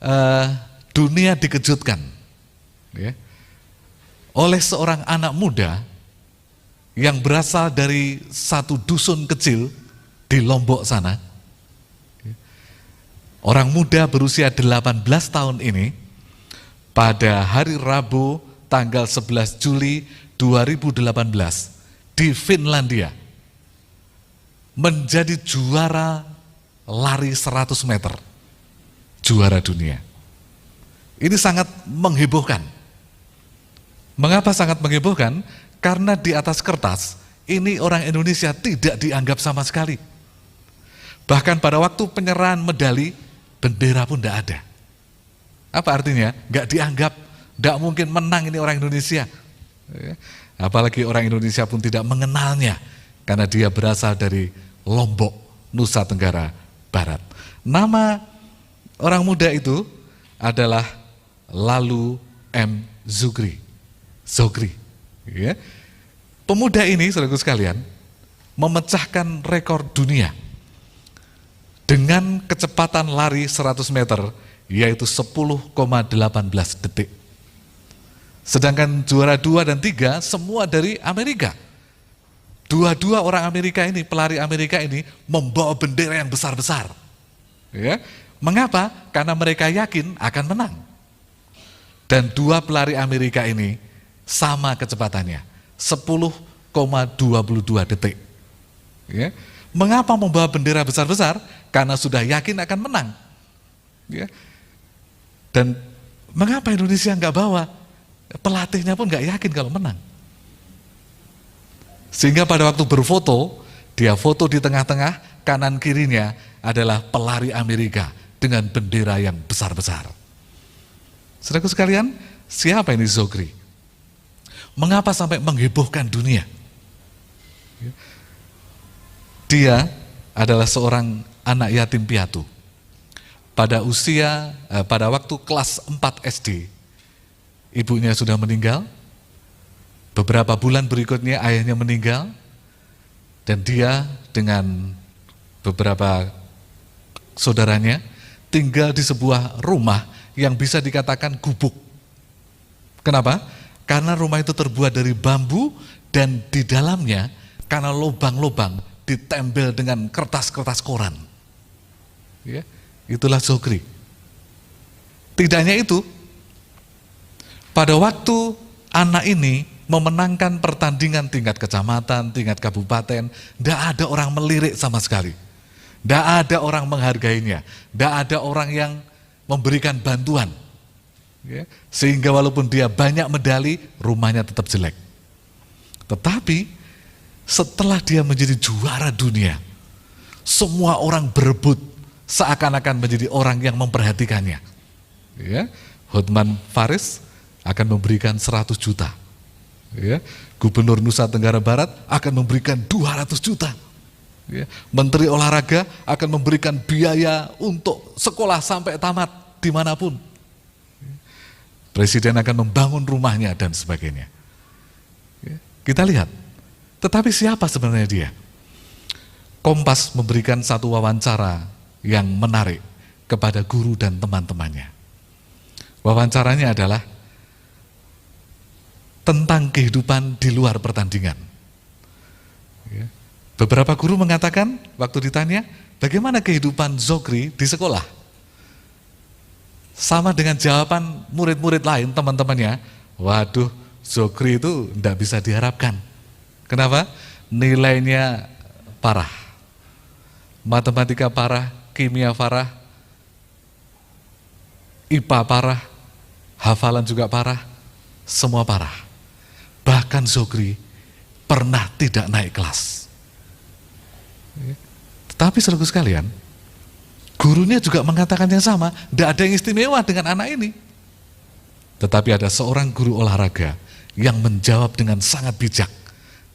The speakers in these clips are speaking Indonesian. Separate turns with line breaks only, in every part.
eh, dunia dikejutkan ya, oleh seorang anak muda yang berasal dari satu dusun kecil di Lombok sana. Orang muda berusia 18 tahun ini pada hari Rabu tanggal 11 Juli 2018 di Finlandia menjadi juara lari 100 meter, juara dunia. Ini sangat menghebohkan. Mengapa sangat menghebohkan? Karena di atas kertas, ini orang Indonesia tidak dianggap sama sekali. Bahkan pada waktu penyerahan medali, bendera pun tidak ada. Apa artinya? Nggak dianggap, nggak mungkin menang ini orang Indonesia. Apalagi orang Indonesia pun tidak mengenalnya, karena dia berasal dari Lombok, Nusa Tenggara Barat. Nama orang muda itu adalah Lalu M. Zogry. Ya. Pemuda ini, saudaraku sekalian, memecahkan rekor dunia dengan kecepatan lari 100 meter, yaitu 10,18 detik. Sedangkan juara 2 dan 3 semua dari Amerika. Dua-dua orang Amerika ini, pelari Amerika ini membawa bendera yang besar-besar. Ya. Mengapa? Karena mereka yakin akan menang. Dan dua pelari Amerika ini sama kecepatannya, 10,22 detik. Ya. Mengapa membawa bendera besar-besar? Karena sudah yakin akan menang. Ya. Dan mengapa Indonesia nggak bawa? Pelatihnya pun nggak yakin kalau menang. Sehingga pada waktu berfoto, dia foto di tengah-tengah, kanan kirinya adalah pelari Amerika dengan bendera yang besar-besar. Saudaraku sekalian, siapa ini Zogry? Mengapa sampai menghebohkan dunia? Dia adalah seorang anak yatim piatu. Pada waktu kelas 4 SD, ibunya sudah meninggal. Beberapa bulan berikutnya ayahnya meninggal. Dan dia dengan beberapa saudaranya tinggal di sebuah rumah yang bisa dikatakan gubuk. Kenapa? Karena rumah itu terbuat dari bambu dan di dalamnya karena lubang-lubang ditempel dengan kertas-kertas koran. Ya, itulah Zogry. Tidak hanya itu, pada waktu anak ini memenangkan pertandingan tingkat kecamatan, tingkat kabupaten, tidak ada orang melirik sama sekali. Tidak ada orang menghargainya, tidak ada orang yang memberikan bantuan. Ya, sehingga walaupun dia banyak medali, rumahnya tetap jelek. Tetapi setelah dia menjadi juara dunia, semua orang berebut seakan-akan menjadi orang yang memperhatikannya. Ya, Hotman Paris akan memberikan 100 juta. Ya, Gubernur Nusa Tenggara Barat akan memberikan 200 juta. Ya, Menteri Olahraga akan memberikan biaya untuk sekolah sampai tamat dimanapun. Presiden akan membangun rumahnya dan sebagainya. Ya, kita lihat, tetapi siapa sebenarnya dia? Kompas memberikan satu wawancara yang menarik kepada guru dan teman-temannya. Wawancaranya adalah tentang kehidupan di luar pertandingan. Ya. Beberapa guru mengatakan, waktu ditanya, bagaimana kehidupan Zogry di sekolah? Sama dengan jawaban murid-murid lain, teman-temannya, waduh, Zogry itu tidak bisa diharapkan. Kenapa? Nilainya parah. Matematika parah, kimia parah, IPA parah, hafalan juga parah, semua parah. Bahkan Zogry pernah tidak naik kelas. Tetapi saudaraku sekalian, gurunya juga mengatakan yang sama, tidak ada yang istimewa dengan anak ini. Tetapi ada seorang guru olahraga yang menjawab dengan sangat bijak.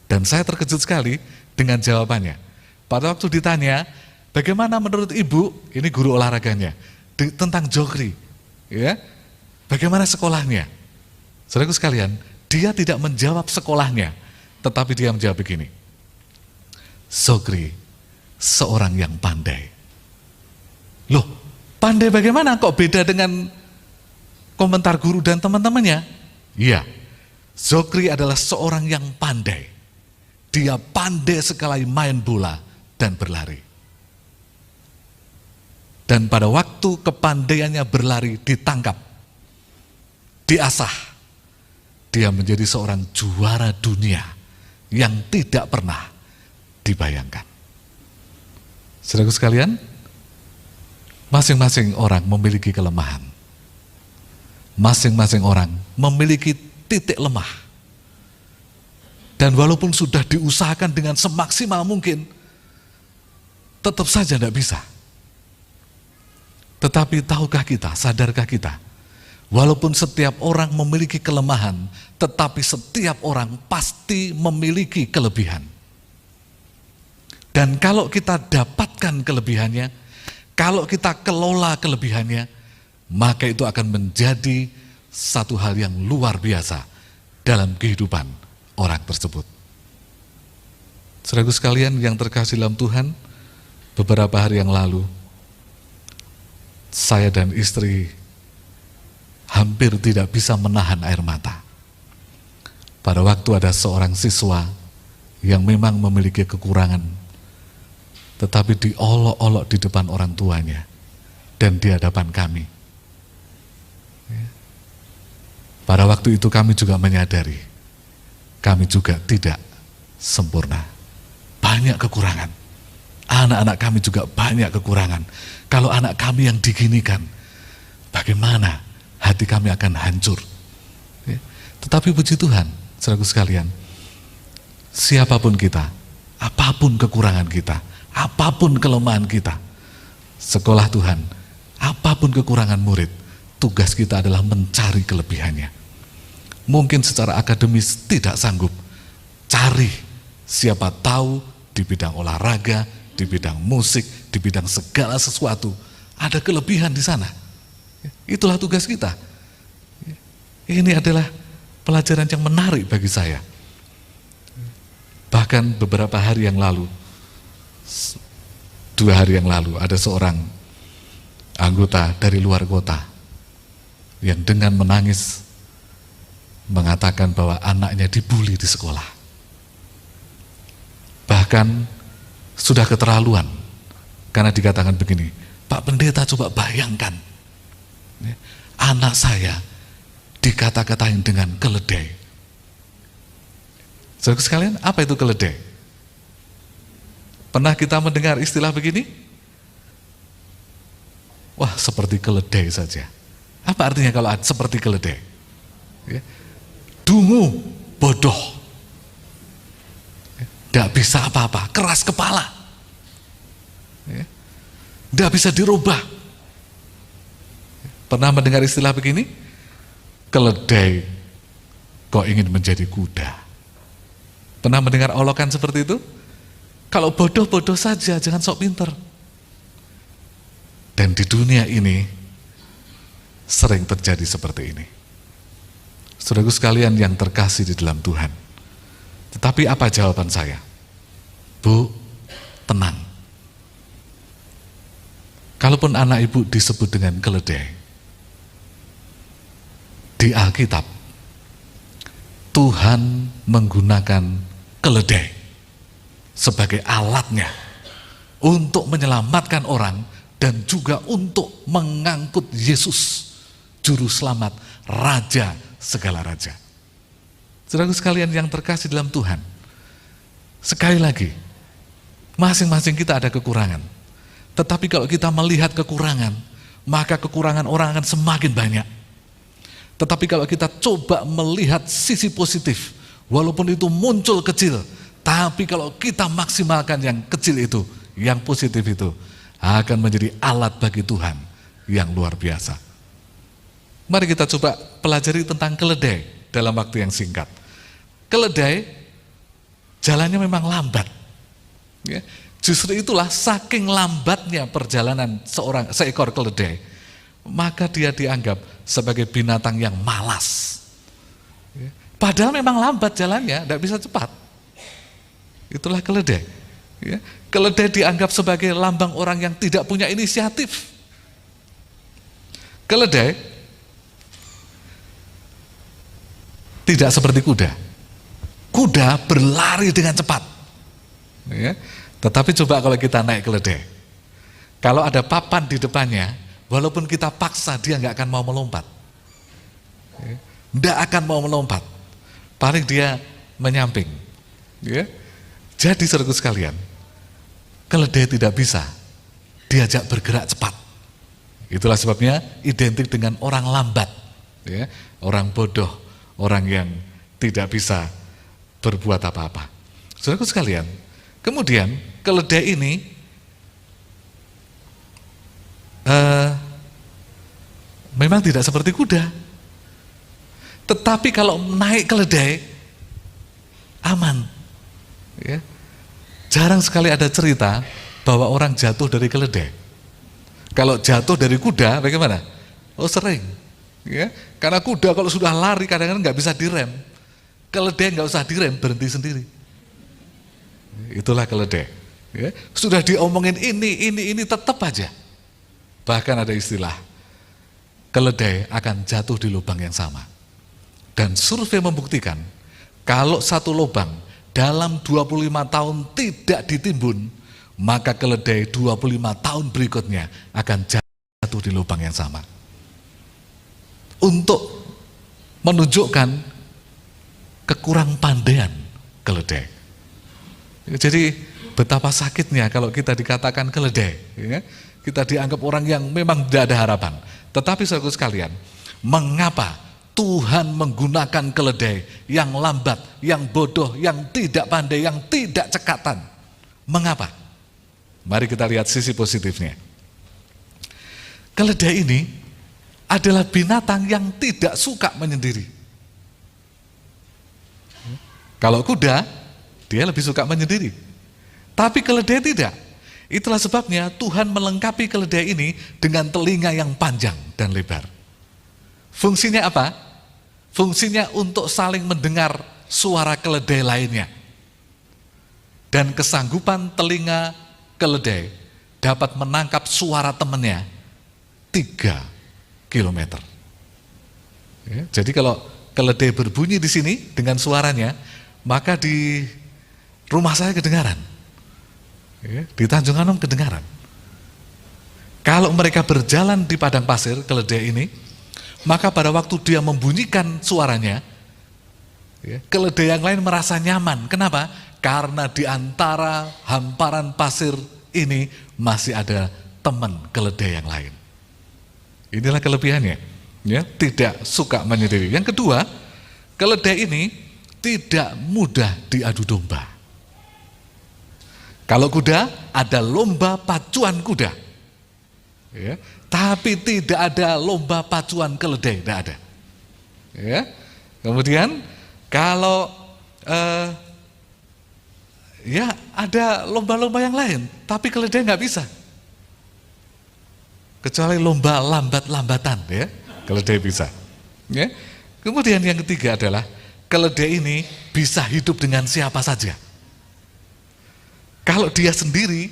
Dan saya terkejut sekali dengan jawabannya. Pada waktu ditanya, bagaimana menurut ibu, ini guru olahraganya, tentang Zogry, ya, bagaimana sekolahnya? Saudaraku sekalian, dia tidak menjawab sekolahnya, tetapi dia menjawab begini, Zogry, seorang yang pandai. Loh, Pandai bagaimana? Kok beda dengan komentar guru dan teman-temannya? Iya, Zokri adalah seorang yang pandai. Dia pandai sekali main bola dan berlari. Dan pada waktu kepandaiannya berlari ditangkap, diasah, dia menjadi seorang juara dunia yang tidak pernah dibayangkan. Saudaraku sekalian, masing-masing orang memiliki kelemahan. Masing-masing orang memiliki titik lemah. Dan walaupun sudah diusahakan dengan semaksimal mungkin, tetap saja tidak bisa. Tetapi tahukah kita, sadarkah kita, walaupun setiap orang memiliki kelemahan, tetapi setiap orang pasti memiliki kelebihan. Dan kalau kita dapatkan kelebihannya, kalau kita kelola kelebihannya, maka itu akan menjadi satu hal yang luar biasa dalam kehidupan orang tersebut. Saudaraku sekalian yang terkasih dalam Tuhan, beberapa hari yang lalu, saya dan istri hampir tidak bisa menahan air mata. Pada waktu ada seorang siswa yang memang memiliki kekurangan, tetapi diolok-olok di depan orang tuanya dan di hadapan kami. Pada waktu itu kami juga menyadari, kami juga tidak sempurna. Banyak kekurangan. Anak-anak kami juga banyak kekurangan. Kalau anak kami yang diginikan, bagaimana hati kami akan hancur. Tetapi puji Tuhan, saudaraku sekalian, siapapun kita, apapun kekurangan kita, apapun kelemahan kita, sekolah Tuhan, apapun kekurangan murid, tugas kita adalah mencari kelebihannya. Mungkin secara akademis tidak sanggup, cari, siapa tahu di bidang olahraga, di bidang musik, di bidang segala sesuatu, ada kelebihan di sana. Itulah tugas kita. Ini adalah pelajaran yang menarik bagi saya. Bahkan beberapa hari yang lalu, 2 hari yang lalu, ada seorang anggota dari luar kota yang dengan menangis mengatakan bahwa anaknya dibully di sekolah. Bahkan sudah keterlaluan, karena dikatakan begini, Pak Pendeta coba bayangkan, anak saya dikata-katain dengan keledai. Saudara sekalian, apa itu keledai? Pernah kita mendengar istilah begini? Wah, seperti keledai saja. Apa artinya kalau seperti keledai? Dungu, bodoh, tidak bisa apa-apa, keras kepala, tidak bisa dirubah. Pernah mendengar istilah begini? Keledai kok ingin menjadi kuda. Pernah mendengar olokan seperti itu? Kalau bodoh-bodoh saja, jangan sok pinter. Dan di dunia ini sering terjadi seperti ini. Saudaraku sekalian yang terkasih di dalam Tuhan. Tetapi apa jawaban saya? Bu, tenang. Kalaupun anak ibu disebut dengan keledai, di Alkitab, Tuhan menggunakan keledai sebagai alatnya untuk menyelamatkan orang dan juga untuk mengangkut Yesus, Juru Selamat, Raja segala raja. Saudaraku sekalian yang terkasih dalam Tuhan, sekali lagi, masing-masing kita ada kekurangan. Tetapi kalau kita melihat kekurangan, maka kekurangan orang akan semakin banyak. Tetapi kalau kita coba melihat sisi positif, walaupun itu muncul kecil, tapi kalau kita maksimalkan yang kecil itu, yang positif itu, akan menjadi alat bagi Tuhan yang luar biasa. Mari kita coba pelajari tentang keledai dalam waktu yang singkat. Keledai jalannya memang lambat. Justru itulah saking lambatnya perjalanan seekor keledai, maka dia dianggap sebagai binatang yang malas. Padahal memang lambat jalannya, tidak bisa cepat. Itulah keledai. Keledai dianggap sebagai lambang orang yang tidak punya inisiatif. Keledai tidak seperti kuda. Kuda berlari dengan cepat. Ya. Tetapi coba kalau kita naik keledai, kalau ada papan di depannya, walaupun kita paksa dia nggak akan mau melompat. Nggak akan mau melompat. Paling dia menyamping. Ya. Jadi saudaraku sekalian, keledai tidak bisa diajak bergerak cepat. Itulah sebabnya identik dengan orang lambat, ya, orang bodoh, orang yang tidak bisa berbuat apa-apa. Saudaraku sekalian, kemudian keledai ini memang tidak seperti kuda. Tetapi kalau naik keledai aman. Ya. Jarang sekali ada cerita bahwa orang jatuh dari keledai. Kalau jatuh dari kuda bagaimana? Oh sering. Ya. Karena kuda kalau sudah lari kadang-kadang nggak bisa direm. Keledai nggak usah direm, berhenti sendiri. Itulah keledai. Ya. Sudah diomongin ini tetap aja. Bahkan ada istilah, keledai akan jatuh di lubang yang sama. Dan survei membuktikan, kalau satu lubang dalam 25 tahun tidak ditimbun, maka keledai 25 tahun berikutnya akan jatuh di lubang yang sama. Untuk menunjukkan kekurang pandaian keledai. Jadi betapa sakitnya kalau kita dikatakan keledai. Ya? Kita dianggap orang yang memang tidak ada harapan. Tetapi saudara sekalian, mengapa Tuhan menggunakan keledai yang lambat, yang bodoh, yang tidak pandai, yang tidak cekatan? Mengapa? Mari kita lihat sisi positifnya. Keledai ini adalah binatang yang tidak suka menyendiri. Kalau kuda, dia lebih suka menyendiri. Tapi keledai tidak. Itulah sebabnya Tuhan melengkapi keledai ini dengan telinga yang panjang dan lebar. Fungsinya apa? Fungsinya untuk saling mendengar suara keledai lainnya. Dan kesanggupan telinga keledai dapat menangkap suara temannya 3 kilometer. Ya, jadi kalau keledai berbunyi di sini dengan suaranya, maka di rumah saya kedengaran. Ya, di Tanjung Anom kedengaran. Kalau mereka berjalan di padang pasir, keledai ini, maka pada waktu dia membunyikan suaranya, ya, keledai yang lain merasa nyaman. Kenapa? Karena di antara hamparan pasir ini masih ada teman keledai yang lain. Inilah kelebihannya, ya, tidak suka menyendiri. Yang kedua, keledai ini tidak mudah diadu domba. Kalau kuda, ada lomba pacuan kuda. Ya, tapi tidak ada lomba pacuan keledai, tidak ada. Ya. Kemudian kalau ya ada lomba-lomba yang lain, tapi keledai nggak bisa. Kecuali lomba lambat-lambatan, ya, keledai bisa. Ya. Kemudian yang ketiga adalah keledai ini bisa hidup dengan siapa saja. Kalau dia sendiri,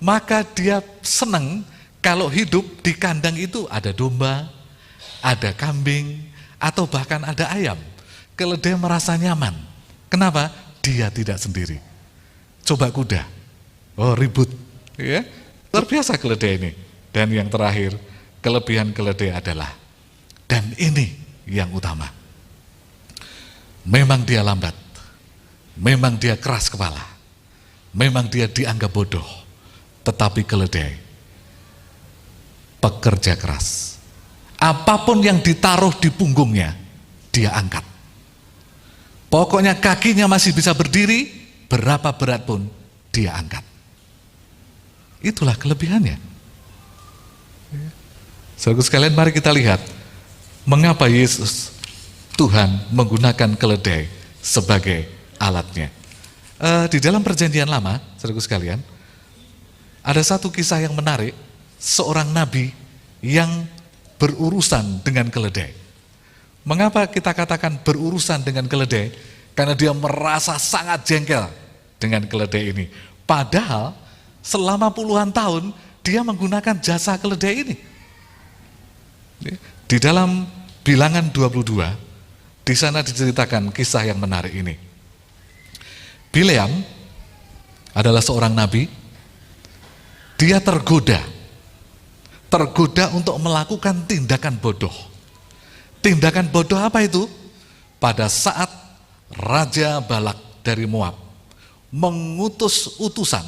maka dia senang. Kalau hidup di kandang itu ada domba, ada kambing, atau bahkan ada ayam. Keledai merasa nyaman. Kenapa? Dia tidak sendiri. Coba kuda, oh ribut, ya, luar biasa keledai ini. Dan yang terakhir, kelebihan keledai adalah, dan ini yang utama, memang dia lambat, memang dia keras kepala, memang dia dianggap bodoh, tetapi keledai pekerja keras. Apapun yang ditaruh di punggungnya, dia angkat. Pokoknya kakinya masih bisa berdiri, berapa berat pun dia angkat. Itulah kelebihannya. Saudara sekalian, mari kita lihat mengapa Yesus, Tuhan, menggunakan keledai sebagai alatnya. Di dalam perjanjian lama, saudara sekalian, ada satu kisah yang menarik. Seorang nabi yang berurusan dengan keledai. Mengapa kita katakan berurusan dengan keledai? Karena dia merasa sangat jengkel dengan keledai ini. Padahal selama puluhan tahun dia menggunakan jasa keledai ini. Di dalam Bilangan 22, di sana diceritakan kisah yang menarik ini. Bileam adalah seorang nabi. Dia tergoda untuk melakukan tindakan bodoh. Tindakan bodoh apa itu? Pada saat Raja Balak dari Moab mengutus utusan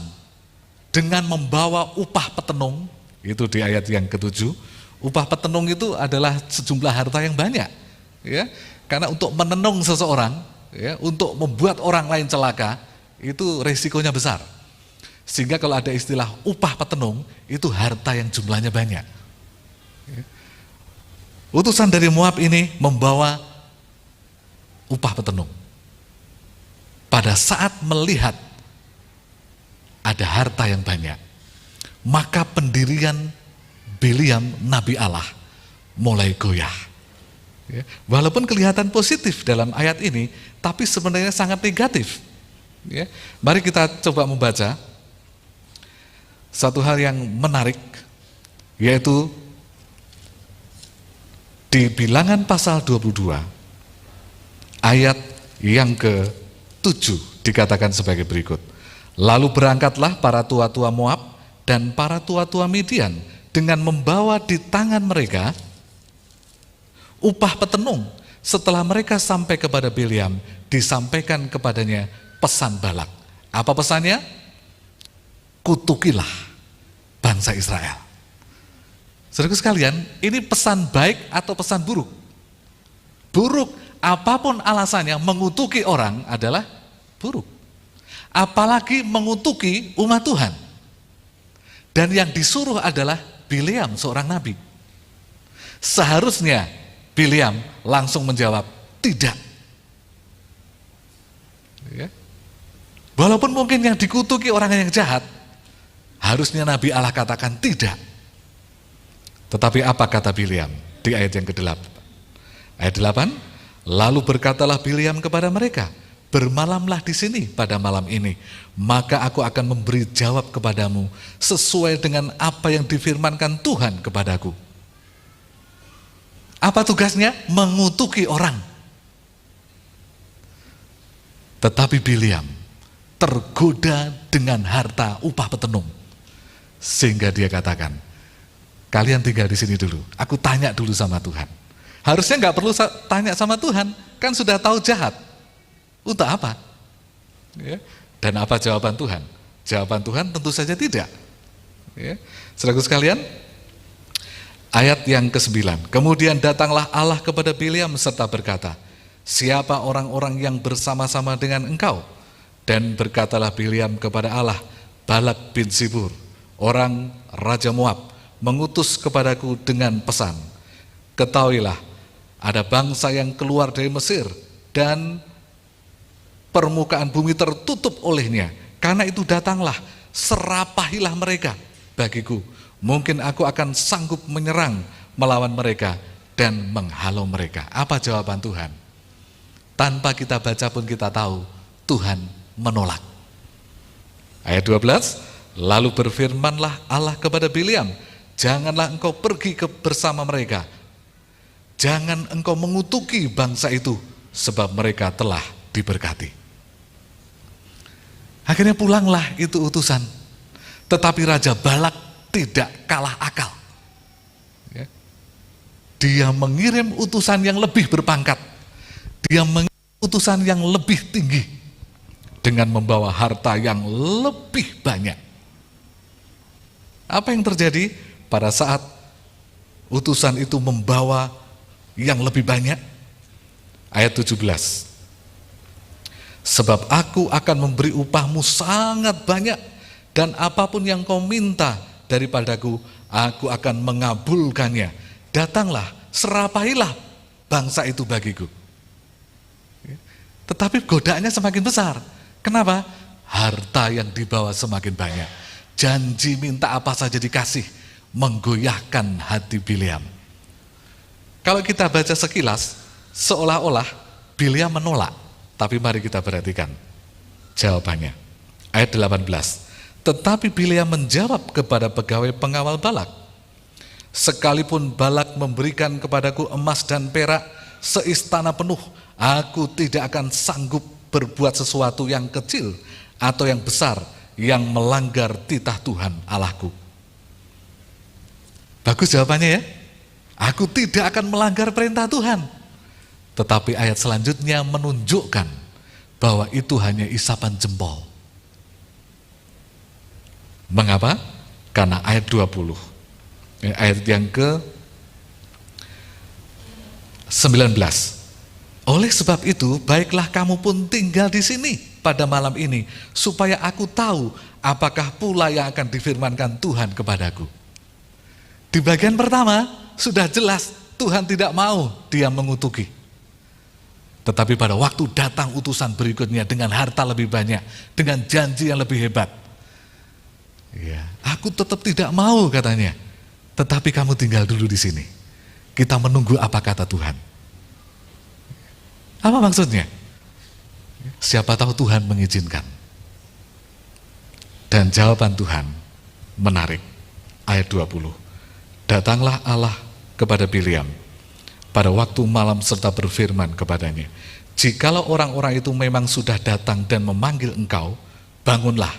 dengan membawa upah petenung, itu di ayat yang ke-7. Upah petenung itu adalah sejumlah harta yang banyak, ya. Karena untuk menenung seseorang, ya, untuk membuat orang lain celaka, itu resikonya besar. Sehingga kalau ada istilah upah petenung, itu harta yang jumlahnya banyak. Ya. Utusan dari Moab ini membawa upah petenung. Pada saat melihat ada harta yang banyak, maka pendirian Bileam Nabi Allah mulai goyah. Ya. Walaupun kelihatan positif dalam ayat ini, tapi sebenarnya sangat negatif. Ya. Mari kita coba membaca satu hal yang menarik, yaitu di Bilangan pasal 22 ayat yang ke-7 dikatakan sebagai berikut. Lalu berangkatlah para tua-tua Moab dan para tua-tua Midian dengan membawa di tangan mereka upah petenung. Setelah mereka sampai kepada Bileam, disampaikan kepadanya pesan Balak. Apa pesannya? Kutukilah bangsa Israel. Saudaraku sekalian, ini pesan baik atau pesan buruk? Buruk. Apapun alasannya, mengutuki orang adalah buruk. Apalagi mengutuki umat Tuhan. Dan yang disuruh adalah Bileam, seorang nabi. Seharusnya Bileam langsung menjawab, tidak. Ya. Walaupun mungkin yang dikutuki orang yang jahat, harusnya Nabi Allah katakan tidak. Tetapi apa kata Bileam di ayat yang ke-8? Ayat 8, lalu berkatalah Bileam kepada mereka, bermalamlah di sini pada malam ini, maka aku akan memberi jawab kepadamu sesuai dengan apa yang difirmankan Tuhan kepadaku. Apa tugasnya? Mengutuki orang. Tetapi Bileam tergoda dengan harta upah petenung, sehingga dia katakan, kalian tinggal di sini dulu, aku tanya dulu sama Tuhan. Harusnya nggak perlu tanya sama Tuhan, kan sudah tahu jahat. Untuk apa? Ya. Dan apa jawaban Tuhan? Jawaban Tuhan tentu saja tidak. Ya. Saudaraku sekalian, ayat yang ke-9. Kemudian datanglah Allah kepada Bileam serta berkata, siapa orang-orang yang bersama-sama dengan engkau? Dan berkatalah Bileam kepada Allah, Balak bin Zibur, orang Raja Moab, mengutus kepadaku dengan pesan, ketahuilah, ada bangsa yang keluar dari Mesir, dan permukaan bumi tertutup olehnya. Karena itu datanglah, serapahilah mereka bagiku. Mungkin aku akan sanggup menyerang, melawan mereka, dan menghalau mereka. Apa jawaban Tuhan? Tanpa kita baca pun kita tahu, Tuhan menolak. Ayat 12, lalu berfirmanlah Allah kepada Bileam, janganlah engkau pergi bersama mereka. Jangan engkau mengutuki bangsa itu, sebab mereka telah diberkati. Akhirnya pulanglah itu utusan. Tetapi Raja Balak tidak kalah akal. Ya. Dia mengirim utusan yang lebih berpangkat. Dia mengirim utusan yang lebih tinggi. Dengan membawa harta yang lebih banyak. Apa yang terjadi pada saat utusan itu membawa yang lebih banyak? Ayat 17. Sebab aku akan memberi upahmu sangat banyak, dan apapun yang kau minta daripadaku, aku akan mengabulkannya. Datanglah, serapahilah bangsa itu bagiku. Tetapi godaannya semakin besar. Kenapa? Harta yang dibawa semakin banyak. Janji minta apa saja dikasih, menggoyahkan hati Bileam. Kalau kita baca sekilas, seolah-olah Bileam menolak. Tapi mari kita perhatikan jawabannya. Ayat 18. Tetapi Bileam menjawab kepada pegawai pengawal Balak, Sekalipun Balak memberikan kepadaku emas dan perak seistana penuh, aku tidak akan sanggup berbuat sesuatu yang kecil atau yang besar yang melanggar titah Tuhan Allahku. Bagus jawabannya ya. Aku tidak akan melanggar perintah Tuhan. Tetapi ayat selanjutnya menunjukkan bahwa itu hanya isapan jempol. Mengapa? Karena ayat 20, ayat yang ke-19. Oleh sebab itu, baiklah kamu pun tinggal di sini pada malam ini, supaya aku tahu apakah pula yang akan difirmankan Tuhan kepadaku. Di bagian pertama, sudah jelas Tuhan tidak mau dia mengutuki. Tetapi pada waktu datang utusan berikutnya dengan harta lebih banyak, dengan janji yang lebih hebat. Ya, aku tetap tidak mau katanya. Tetapi kamu tinggal dulu di sini. Kita menunggu apa kata Tuhan. Apa maksudnya? Siapa tahu Tuhan mengizinkan. Dan jawaban Tuhan menarik. Ayat 20. Datanglah Allah kepada Bileam pada waktu malam serta berfirman kepadanya, jikalau orang-orang itu memang sudah datang dan memanggil engkau, bangunlah,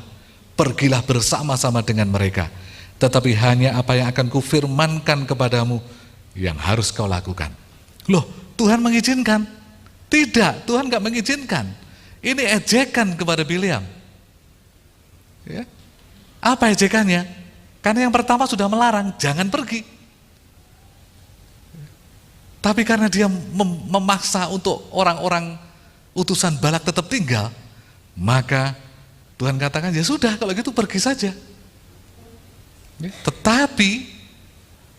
pergilah bersama-sama dengan mereka. Tetapi hanya apa yang akan kufirmankan kepadamu yang harus kau lakukan. Loh, Tuhan mengizinkan? Tidak, Tuhan gak mengizinkan. Ini ejekan kepada Bileam. Ya. Apa ejekannya? Karena yang pertama sudah melarang, jangan pergi. Tapi karena dia memaksa untuk orang-orang utusan Balak tetap tinggal, maka Tuhan katakan, ya sudah kalau gitu pergi saja. Tetapi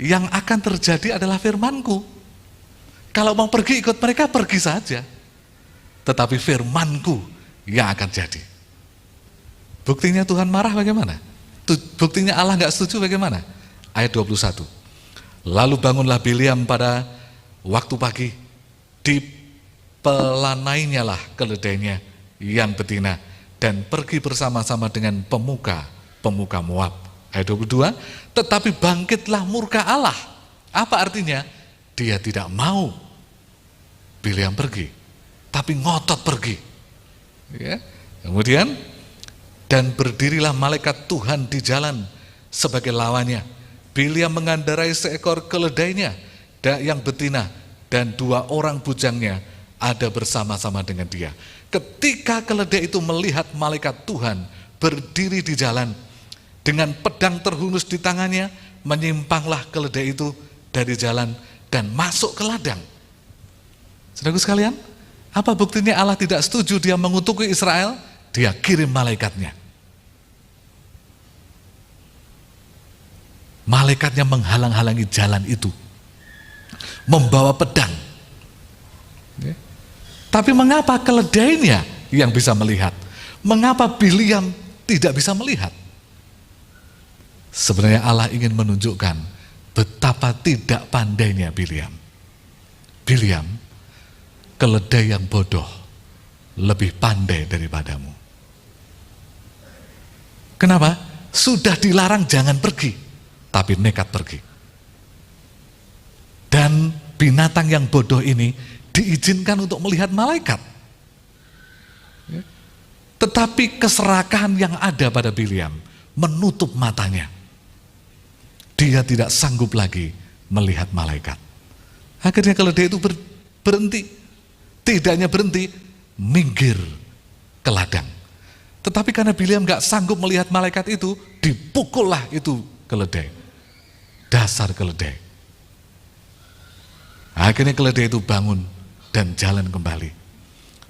yang akan terjadi adalah firmanku. Kalau mau pergi ikut mereka, pergi saja. Tetapi firmanku yang akan jadi. Buktinya Tuhan marah bagaimana? Buktinya Allah gak setuju bagaimana? Ayat 21. Lalu bangunlah Bileam pada waktu pagi, dipelanainya lah keledainya yang betina dan pergi bersama-sama dengan pemuka Moab. Ayat 22, tetapi bangkitlah murka Allah. Apa artinya? Dia tidak mau Bileam pergi, tapi ngotot pergi. Ya. Kemudian, dan berdirilah malaikat Tuhan di jalan sebagai lawannya. Bileam mengendarai seekor keledainya yang betina, dan 2 orang bujangnya ada bersama-sama dengan dia. Ketika keledai itu melihat malaikat Tuhan berdiri di jalan dengan pedang terhunus di tangannya, menyimpanglah keledai itu dari jalan dan masuk ke ladang. Saudaraku sekalian, apa buktinya Allah tidak setuju dia mengutuki Israel? Dia kirim malaikatnya. Malaikatnya menghalang-halangi jalan itu, membawa pedang. Tapi mengapa keledainya yang bisa melihat? Mengapa Bileam tidak bisa melihat? Sebenarnya Allah ingin menunjukkan betapa tidak pandainya Bileam. Bileam, keledai yang bodoh, lebih pandai daripadamu. Kenapa? Sudah dilarang jangan pergi, tapi nekat pergi. Dan binatang yang bodoh ini diizinkan untuk melihat malaikat. Tetapi keserakahan yang ada pada Bileam menutup matanya. Dia tidak sanggup lagi melihat malaikat. Akhirnya keledai itu berhenti. Tidak hanya berhenti, minggir ke ladang. Tetapi karena Bileam gak sanggup melihat malaikat itu, dipukullah itu keledai. Dasar keledai. Akhirnya keledai itu bangun dan jalan kembali.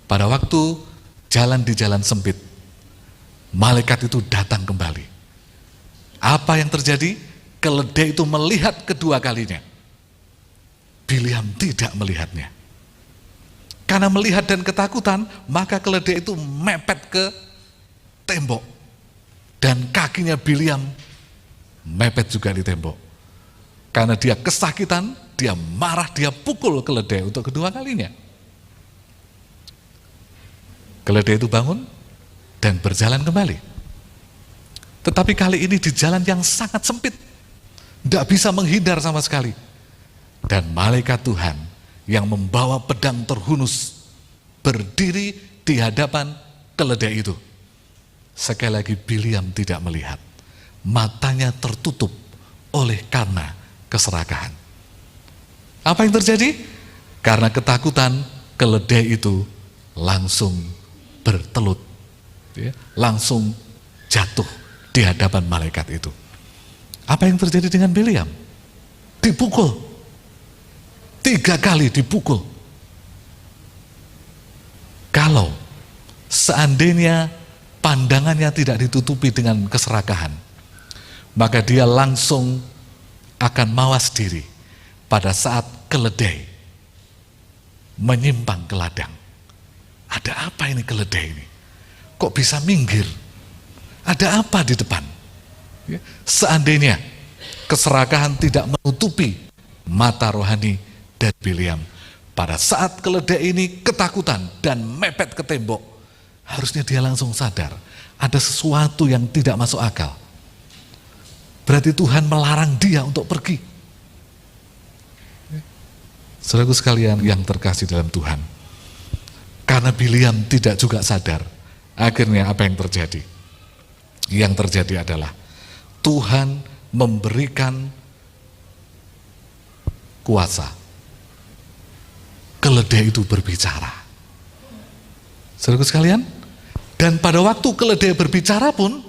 Pada waktu jalan di jalan sempit, malaikat itu datang kembali. Apa yang terjadi? Keledai itu melihat kedua kalinya. Bileam tidak melihatnya. Karena melihat dan ketakutan, maka keledai itu mepet ke tembok. Dan kakinya Bileam mepet juga di tembok. Karena dia kesakitan, dia marah, dia pukul keledai untuk kedua kalinya. Keledai itu bangun dan berjalan kembali. Tetapi kali ini di jalan yang sangat sempit. Tidak bisa menghindar sama sekali. Dan malaikat Tuhan yang membawa pedang terhunus berdiri di hadapan keledai itu. Sekali lagi Bileam tidak melihat. Matanya tertutup oleh karena keserakahan. Apa yang terjadi? Karena ketakutan, keledai itu langsung bertelut, langsung jatuh di hadapan malaikat itu. Apa yang terjadi dengan Bileam? Dipukul. 3 kali dipukul. Kalau seandainya pandangannya tidak ditutupi dengan keserakahan, maka dia langsung akan mawas diri pada saat keledai menyimpang ke ladang. Ada apa ini keledai ini? Kok bisa minggir? Ada apa di depan? Seandainya keserakahan tidak menutupi mata rohani dari Bileam, pada saat keledai ini ketakutan dan mepet ke tembok, harusnya dia langsung sadar ada sesuatu yang tidak masuk akal. Berarti Tuhan melarang dia untuk pergi. Saudaraku sekalian yang terkasih dalam Tuhan, karena Bileam tidak juga sadar, akhirnya apa yang terjadi? Yang terjadi adalah Tuhan memberikan kuasa. Keledai itu berbicara. Saudaraku sekalian, dan pada waktu keledai berbicara pun,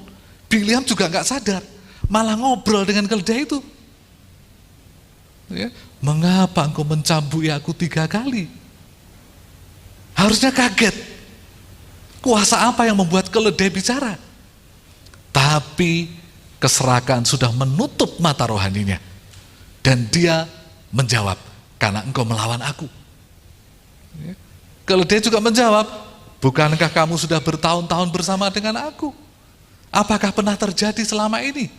Bileam juga nggak sadar, malah ngobrol dengan keledai itu. Ya, mengapa engkau mencambuk aku 3 kali? Harusnya kaget. Kuasa apa yang membuat keledai bicara? Tapi keserakahan sudah menutup mata rohaninya. Dan dia menjawab, karena engkau melawan aku. Keledai juga menjawab, bukankah kamu sudah bertahun-tahun bersama dengan aku? Apakah pernah terjadi selama ini?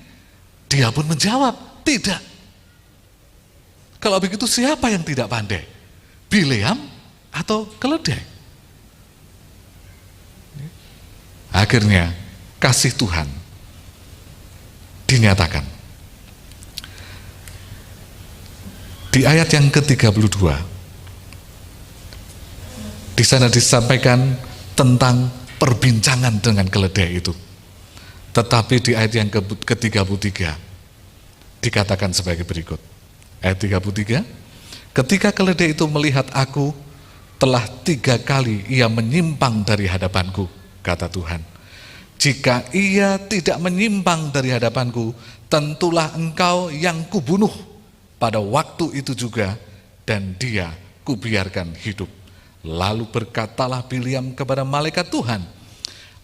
Dia pun menjawab, tidak. Kalau begitu siapa yang tidak pandai? Bileam atau keledai? Akhirnya kasih Tuhan dinyatakan. Di ayat yang ke-32, di sana disampaikan tentang perbincangan dengan keledai itu. Tetapi di ayat yang ke-33 dikatakan sebagai berikut. Ayat 33, ketika keledai itu melihat aku, telah 3 kali ia menyimpang dari hadapanku, kata Tuhan. Jika ia tidak menyimpang dari hadapanku, tentulah engkau yang kubunuh pada waktu itu juga, dan dia kubiarkan hidup. Lalu berkatalah Bileam kepada malaikat Tuhan,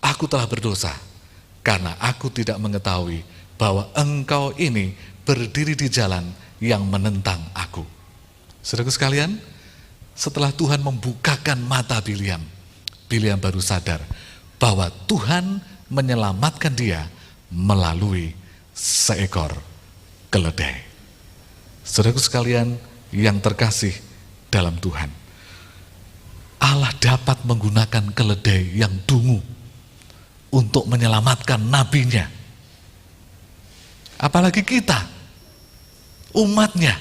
aku telah berdosa, karena aku tidak mengetahui bahwa engkau ini berdiri di jalan yang menentang aku. Saudaraku sekalian, setelah Tuhan membukakan mata Bileam, Bileam baru sadar bahwa Tuhan menyelamatkan dia melalui seekor keledai. Saudaraku sekalian yang terkasih dalam Tuhan, Allah dapat menggunakan keledai yang dungu untuk menyelamatkan nabinya. Apalagi kita, umatnya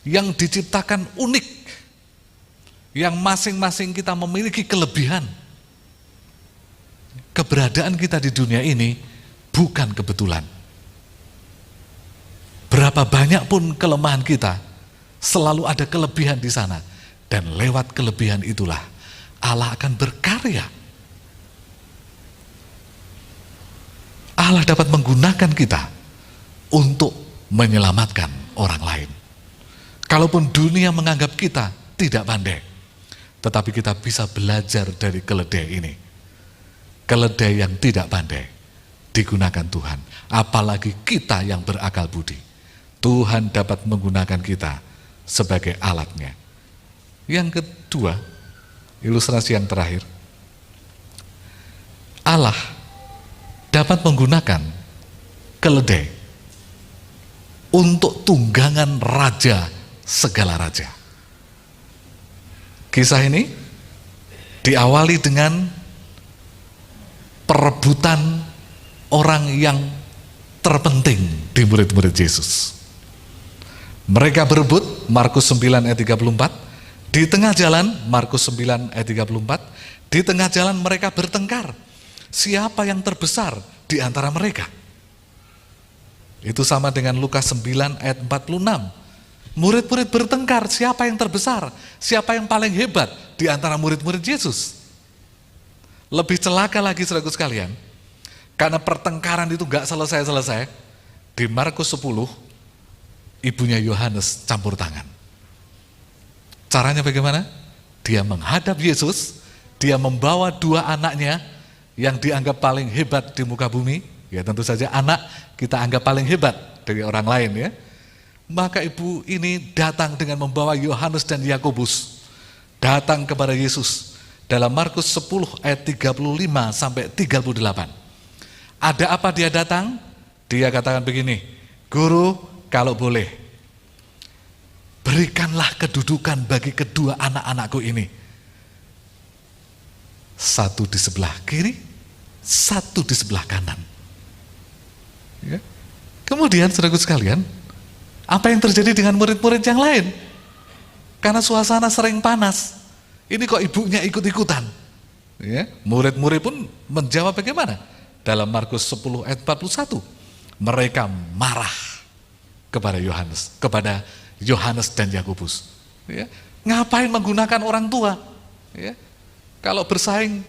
yang diciptakan unik, yang masing-masing kita memiliki kelebihan. Keberadaan kita di dunia ini bukan kebetulan. Berapa banyak pun kelemahan kita, selalu ada kelebihan di sana. Dan lewat kelebihan itulah Allah akan berkarya. Allah dapat menggunakan kita untuk menyelamatkan orang lain. Kalaupun dunia menganggap kita tidak pandai, tetapi kita bisa belajar dari keledai ini. Keledai yang tidak pandai digunakan Tuhan, apalagi kita yang berakal budi. Tuhan dapat menggunakan kita sebagai alatnya. Yang kedua, ilustrasi yang terakhir, Allah dapat menggunakan keledai untuk tunggangan raja segala raja. Kisah ini diawali dengan perebutan orang yang terpenting di murid-murid Yesus. Mereka berebut, Markus 9 ayat 34. Di tengah jalan, Markus 9 ayat 34. Di tengah jalan mereka bertengkar. Siapa yang terbesar di antara mereka? Itu sama dengan Lukas 9 ayat 46. Murid-murid bertengkar, siapa yang terbesar? Siapa yang paling hebat di antara murid-murid Yesus? Lebih celaka lagi saudaraku sekalian, karena pertengkaran itu gak selesai-selesai. Di Markus 10, ibunya Yohanes campur tangan. Caranya bagaimana? Dia menghadap Yesus, dia membawa dua anaknya yang dianggap paling hebat di muka bumi. Ya tentu saja anak kita anggap paling hebat dari orang lain ya. Maka ibu ini datang dengan membawa Yohanes dan Yakobus. Datang kepada Yesus. Dalam Markus 10 ayat 35 sampai 38. Ada apa dia datang? Dia katakan begini, Guru, kalau boleh, berikanlah kedudukan bagi kedua anak-anakku ini. Satu di sebelah kiri, satu di sebelah kanan. Ya. Kemudian saudaraku sekalian, apa yang terjadi dengan murid-murid yang lain? Karena suasana sering panas. Ini kok ibunya ikut-ikutan. Ya. Murid-murid pun menjawab bagaimana? Dalam Markus 10 ayat 41. Mereka marah kepada Yohanes dan Yakobus. Ya. Ngapain menggunakan orang tua? Ya. Kalau bersaing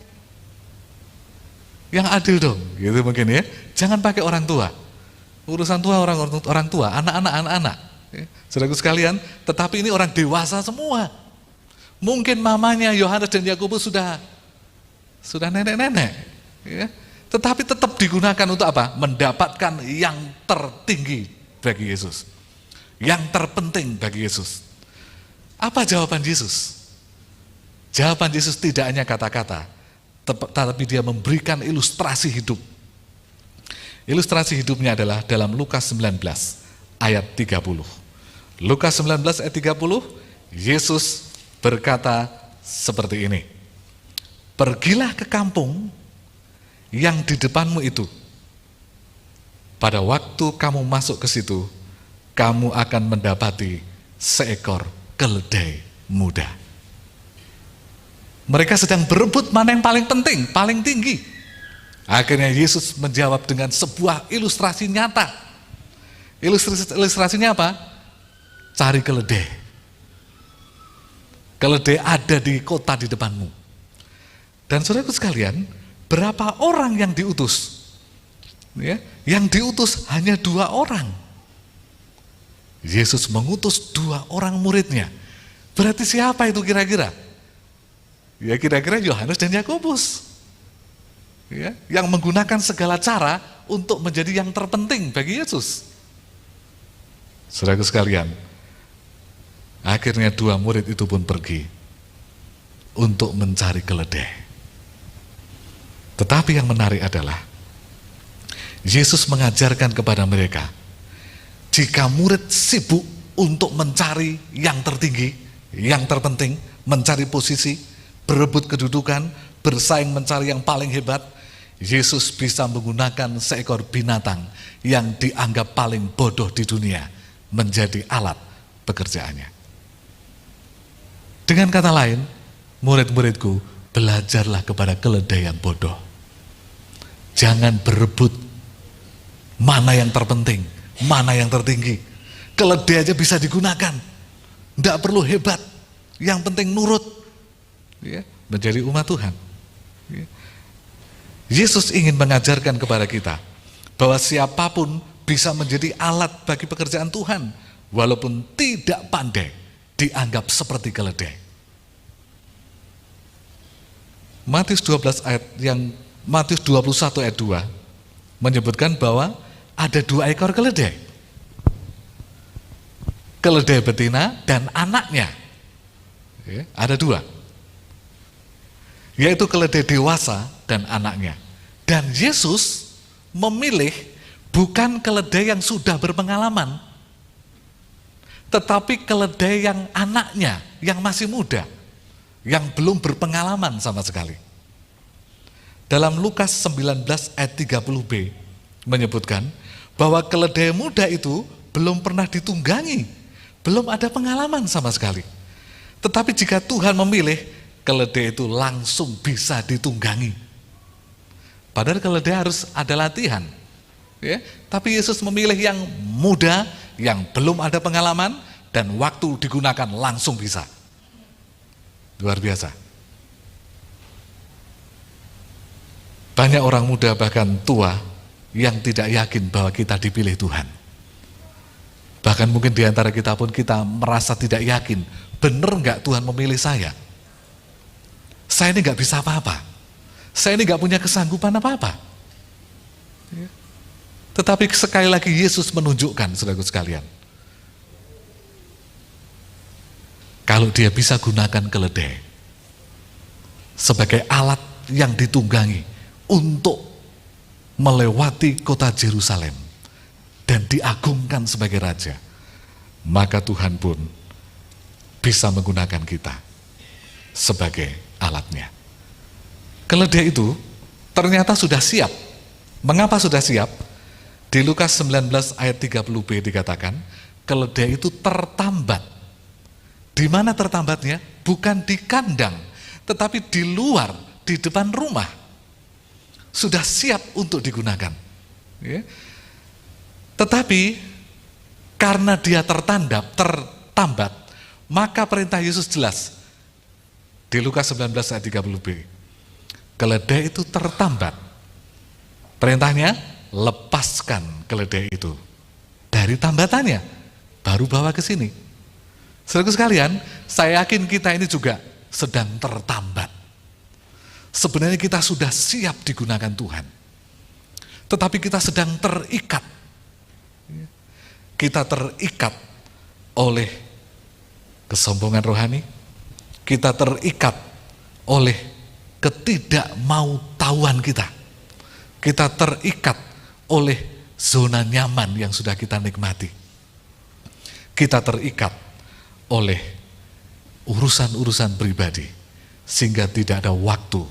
yang adil dong, gitu mungkin ya. Jangan pakai orang tua. Urusan tua orang tua, anak-anak. Ya. Saudaraku sekalian, tetapi ini orang dewasa semua. Mungkin mamanya Yohanes dan Yakobus sudah nenek-nenek. Ya. Tetapi tetap digunakan untuk apa? Mendapatkan yang tertinggi bagi Yesus. Yang terpenting bagi Yesus. Apa jawaban Yesus? Jawaban Yesus tidak hanya kata-kata, tetapi dia memberikan ilustrasi hidup. Ilustrasi hidupnya adalah dalam Lukas 19 ayat 30. Lukas 19 ayat 30, Yesus berkata seperti ini. Pergilah ke kampung yang di depanmu itu. Pada waktu kamu masuk ke situ, kamu akan mendapati seekor keledai muda. Mereka sedang berebut mana yang paling penting, paling tinggi. Akhirnya Yesus menjawab dengan sebuah ilustrasi nyata. Ilustrasinya apa? Cari keledai. Keledai ada di kota di depanmu. Dan saudaraku sekalian, berapa orang yang diutus? Ya, yang diutus hanya 2 orang. Yesus mengutus 2 orang muridnya. Berarti siapa itu kira-kira? Ya kira-kira Yohanes dan Yakobus. Ya, yang menggunakan segala cara untuk menjadi yang terpenting bagi Yesus. Saudaraku sekalian, akhirnya 2 murid itu pun pergi untuk mencari keledai. Tetapi yang menarik adalah Yesus mengajarkan kepada mereka, jika murid sibuk untuk mencari yang tertinggi, yang terpenting, mencari posisi, berebut kedudukan, bersaing mencari yang paling hebat, Yesus bisa menggunakan seekor binatang yang dianggap paling bodoh di dunia menjadi alat pekerjaannya. Dengan kata lain, murid-muridku, belajarlah kepada keledai yang bodoh. Jangan berebut mana yang terpenting, mana yang tertinggi. Keledai aja bisa digunakan, tidak perlu hebat, yang penting nurut, ya, menjadi umat Tuhan. Ya. Yesus ingin mengajarkan kepada kita bahwa siapapun bisa menjadi alat bagi pekerjaan Tuhan, walaupun tidak pandai, dianggap seperti keledai. Matius 21 ayat 2 menyebutkan bahwa ada 2 ekor keledai. Keledai betina dan anaknya. Ya, ada 2. Yaitu keledai dewasa dan anaknya. Dan Yesus memilih bukan keledai yang sudah berpengalaman, tetapi keledai yang anaknya, yang masih muda, yang belum berpengalaman sama sekali. Dalam Lukas 19 ayat 30b menyebutkan bahwa keledai muda itu belum pernah ditunggangi, Belum ada pengalaman sama sekali. Tetapi jika Tuhan memilih, keledai itu langsung bisa ditunggangi. Padahal keledai harus ada latihan. Ya, tapi Yesus memilih yang muda, yang belum ada pengalaman, dan waktu digunakan langsung bisa. Luar biasa. Banyak orang muda bahkan tua yang tidak yakin bahwa kita dipilih Tuhan. Bahkan mungkin di antara kita pun kita merasa tidak yakin, benar nggak Tuhan memilih saya? Saya ini nggak bisa apa-apa. Saya ini nggak punya kesanggupan apa-apa. Tetapi sekali lagi Yesus menunjukkan, saudaraku sekalian, kalau dia bisa gunakan keledai sebagai alat yang ditunggangi untuk melewati kota Yerusalem dan diagungkan sebagai raja, maka Tuhan pun bisa menggunakan kita sebagai alatnya. Keledai itu ternyata sudah siap. Mengapa sudah siap? Di Lukas 19 ayat 30b dikatakan, keledai itu tertambat. Di mana tertambatnya? Bukan di kandang, tetapi di luar, di depan rumah. Sudah siap untuk digunakan. Ya. Tetapi karena dia tertambat, maka perintah Yesus jelas. Di Lukas 19 ayat 30b. Keledai itu tertambat. Perintahnya, lepaskan keledai itu dari tambatannya, baru bawa ke sini. Saudaraku sekalian, saya yakin kita ini juga sedang tertambat. Sebenarnya kita sudah siap digunakan Tuhan. Tetapi kita sedang terikat. Kita terikat oleh kesombongan rohani. Kita terikat oleh ketidakmautahuan kita. Kita terikat oleh zona nyaman yang sudah kita nikmati. Kita terikat oleh urusan-urusan pribadi, sehingga tidak ada waktu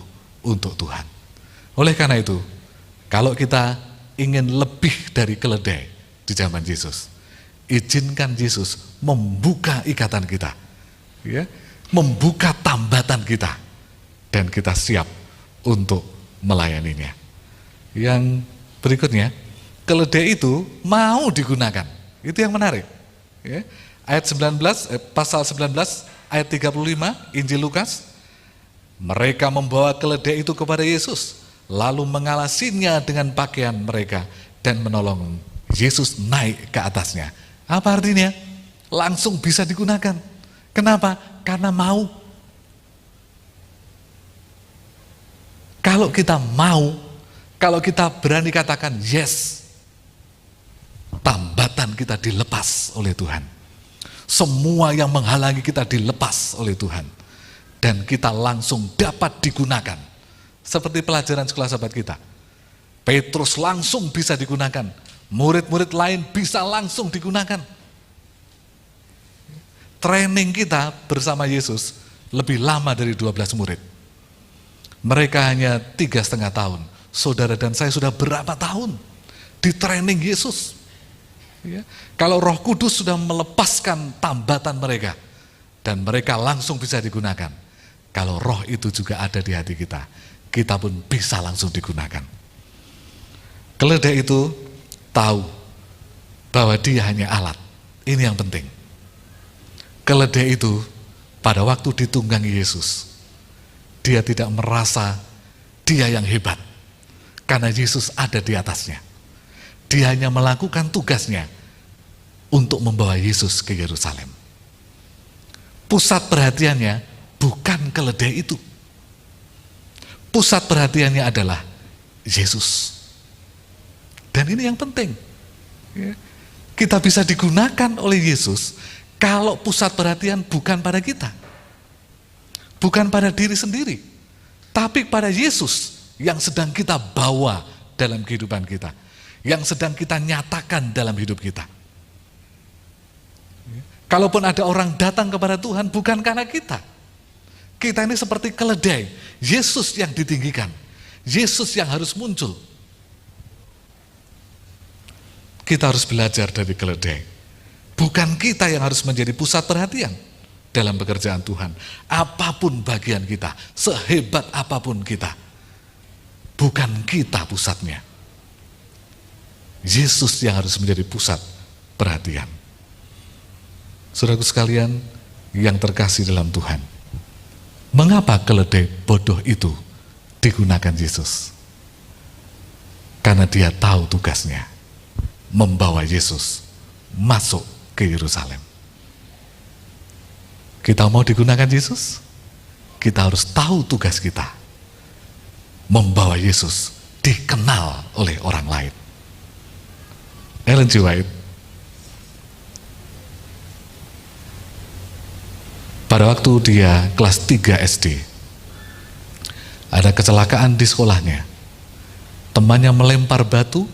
untuk Tuhan. Oleh karena itu, kalau kita ingin lebih dari keledai di zaman Yesus, izinkan Yesus membuka ikatan kita, ya, membuka tambatan kita, dan kita siap untuk melayaninya. Yang berikutnya, keledai itu mau digunakan. Itu yang menarik. Ya. Ayat 19, pasal 19 ayat 35 Injil Lukas, mereka membawa keledai itu kepada Yesus, lalu mengalasinya dengan pakaian mereka dan menolong Yesus naik ke atasnya. Apa artinya? Langsung bisa digunakan. Kenapa? Karena mau. Kalau kita mau, kalau kita berani katakan yes, tambatan kita dilepas oleh Tuhan. Semua yang menghalangi kita dilepas oleh Tuhan. Dan kita langsung dapat digunakan. Seperti pelajaran sekolah sahabat kita. Petrus langsung bisa digunakan. Murid-murid lain bisa langsung digunakan. Training kita bersama Yesus lebih lama dari 12 murid. Mereka hanya 3,5 tahun. Saudara dan saya sudah berapa tahun di training Yesus. Ya. Kalau Roh Kudus sudah melepaskan tambatan mereka, dan mereka langsung bisa digunakan. Kalau Roh itu juga ada di hati kita, kita pun bisa langsung digunakan. Keledai itu tahu bahwa dia hanya alat. Ini yang penting. Keledai itu pada waktu ditunggangi Yesus, dia tidak merasa dia yang hebat, karena Yesus ada di atasnya. Dia hanya melakukan tugasnya untuk membawa Yesus ke Yerusalem. Pusat perhatiannya bukan keledai itu. Pusat perhatiannya adalah Yesus. Dan ini yang penting. Kita bisa digunakan oleh Yesus kalau pusat perhatian bukan pada kita. Bukan pada diri sendiri. Tapi pada Yesus yang sedang kita bawa dalam kehidupan kita. Yang sedang kita nyatakan dalam hidup kita. Kalaupun ada orang datang kepada Tuhan bukan karena kita. Kita ini seperti keledai. Yesus yang ditinggikan. Yesus yang harus muncul. Kita harus belajar dari keledai. Bukan kita yang harus menjadi pusat perhatian dalam pekerjaan Tuhan. Apapun bagian kita, sehebat apapun kita, bukan kita pusatnya. Yesus yang harus menjadi pusat perhatian. Saudaraku sekalian yang terkasih dalam Tuhan, mengapa keledai bodoh itu digunakan Yesus? Karena dia tahu tugasnya, membawa Yesus masuk ke Yerusalem. Kita mau digunakan Yesus? Kita harus tahu tugas kita, membawa Yesus dikenal oleh orang lain. Ellen G. White pada waktu dia kelas 3 SD, ada kecelakaan di sekolahnya. Temannya melempar batu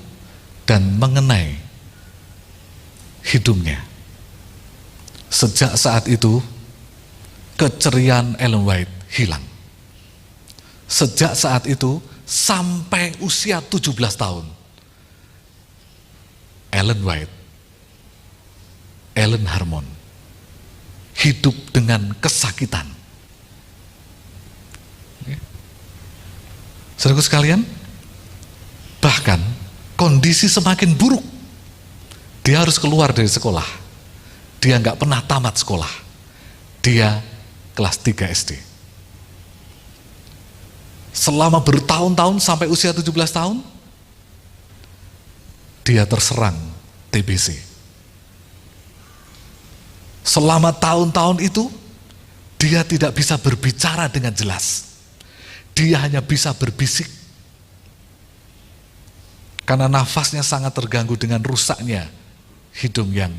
dan mengenai hidungnya. Sejak saat itu, keceriaan Ellen White hilang. Sejak saat itu, sampai usia 17 tahun, Ellen White, Ellen Harmon, hidup dengan kesakitan. Saudaraku sekalian, bahkan kondisi semakin buruk. Dia harus keluar dari sekolah. Dia nggak pernah tamat sekolah. Dia kelas 3 SD. Selama bertahun-tahun sampai usia 17 tahun, dia terserang TBC. Selama tahun-tahun itu, dia tidak bisa berbicara dengan jelas. Dia hanya bisa berbisik. Karena nafasnya sangat terganggu dengan rusaknya hidung yang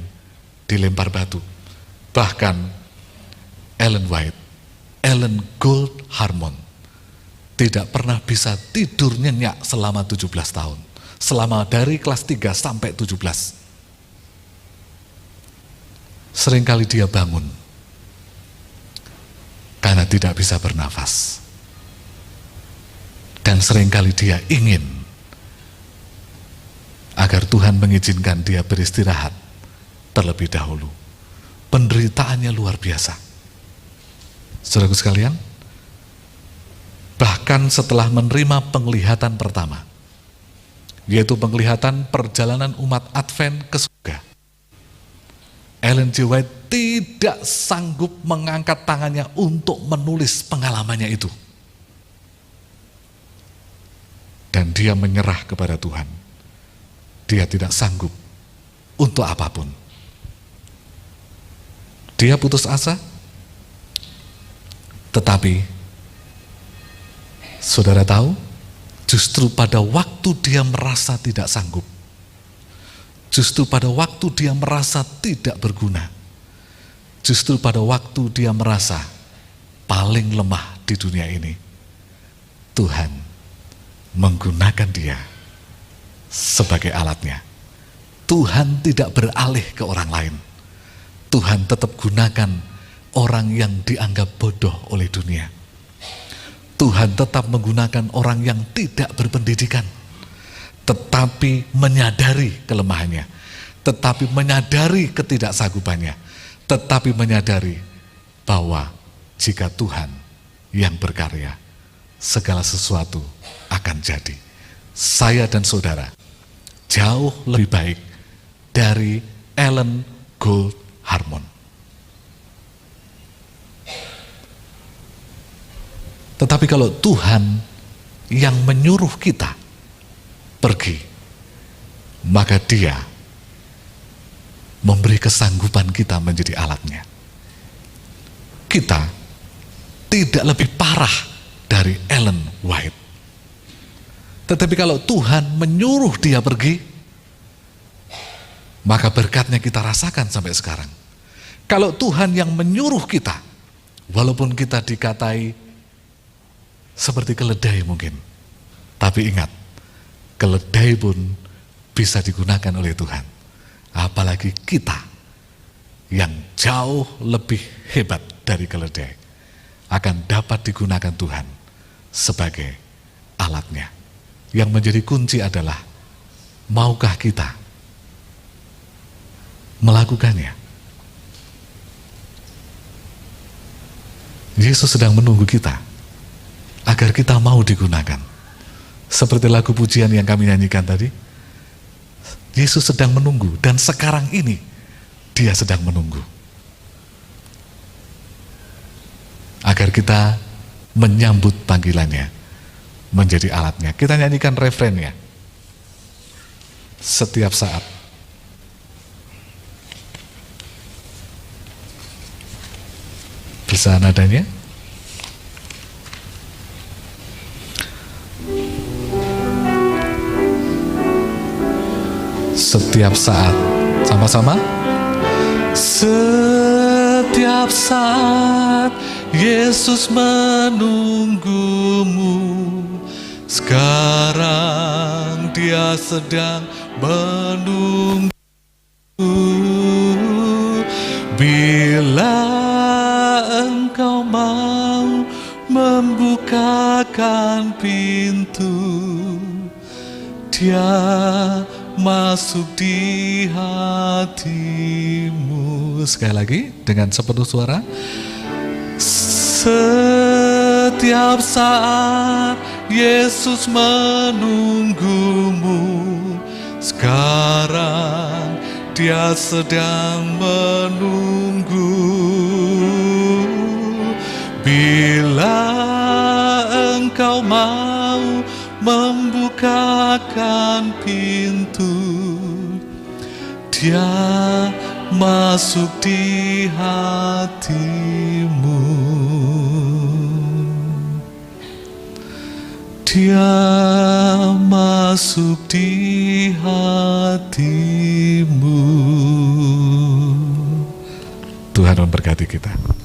dilempar batu. Bahkan Ellen White, Ellen Gould Harmon tidak pernah bisa tidur nyenyak selama 17 tahun. Selama dari kelas 3 sampai 17. Seringkali dia bangun karena tidak bisa bernafas. Dan seringkali dia ingin agar Tuhan mengizinkan dia beristirahat terlebih dahulu. Penderitaannya luar biasa. Saudaraku sekalian, bahkan setelah menerima penglihatan pertama, yaitu penglihatan perjalanan umat Advent ke surga, Ellen G. White tidak sanggup mengangkat tangannya untuk menulis pengalamannya itu. Dan dia menyerah kepada Tuhan. Dia tidak sanggup untuk apapun. Dia putus asa, tetapi saudara tahu, justru pada waktu dia merasa tidak sanggup, justru pada waktu dia merasa tidak berguna, justru pada waktu dia merasa paling lemah di dunia ini, Tuhan menggunakan dia sebagai alatnya. Tuhan tidak beralih ke orang lain. Tuhan tetap gunakan orang yang dianggap bodoh oleh dunia. Tuhan tetap menggunakan orang yang tidak berpendidikan, tetapi menyadari kelemahannya, tetapi menyadari ketidaksanggupannya, tetapi menyadari bahwa jika Tuhan yang berkarya, segala sesuatu akan jadi. Saya dan saudara jauh lebih baik dari Ellen Gould Harmon. Tetapi kalau Tuhan yang menyuruh kita pergi, maka Dia memberi kesanggupan kita menjadi alatnya. Kita tidak lebih parah dari Ellen White. Tetapi kalau Tuhan menyuruh dia pergi, maka berkatnya kita rasakan sampai sekarang. Kalau Tuhan yang menyuruh kita, walaupun kita dikatai seperti keledai mungkin, tapi ingat, keledai pun bisa digunakan oleh Tuhan. Apalagi kita yang jauh lebih hebat dari keledai akan dapat digunakan Tuhan sebagai alatnya. Yang menjadi kunci adalah, maukah kita melakukannya. Yesus sedang menunggu kita agar kita mau digunakan. Seperti lagu pujian yang kami nyanyikan tadi, Yesus sedang menunggu, dan sekarang ini Dia sedang menunggu agar kita menyambut panggilannya, menjadi alatnya. Kita nyanyikan refrennya setiap saat. Bisa nadanya? Setiap saat, sama-sama. Setiap saat Yesus menunggumu. Sekarang Dia sedang menunggu. Bila engkau mau membukakan pintu, Dia masuk di hatimu. Sekali lagi dengan sepenuh suara. Setiap saat Yesus menunggumu. Sekarang Dia sedang menunggu. Bila engkau mau membukakan pintu, Dia masuk di hatimu. Dia masuk di hatimu. Tuhan memberkati kita.